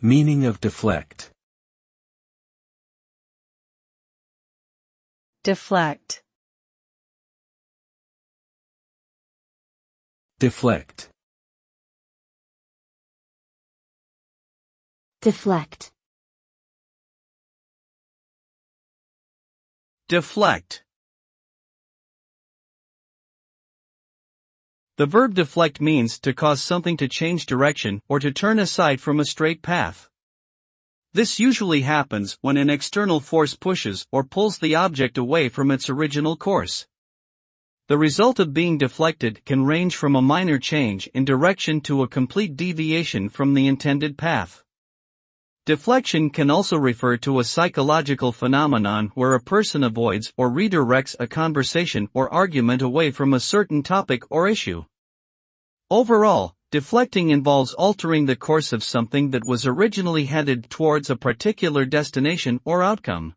Meaning of deflect. Deflect. Deflect. Deflect. Deflect. The verb deflect means to cause something to change direction or to turn aside from a straight path. This usually happens when an external force pushes or pulls the object away from its original course. The result of being deflected can range from a minor change in direction to a complete deviation from the intended path. Deflection can also refer to a psychological phenomenon where a person avoids or redirects a conversation or argument away from a certain topic or issue. Overall, deflecting involves altering the course of something that was originally headed towards a particular destination or outcome.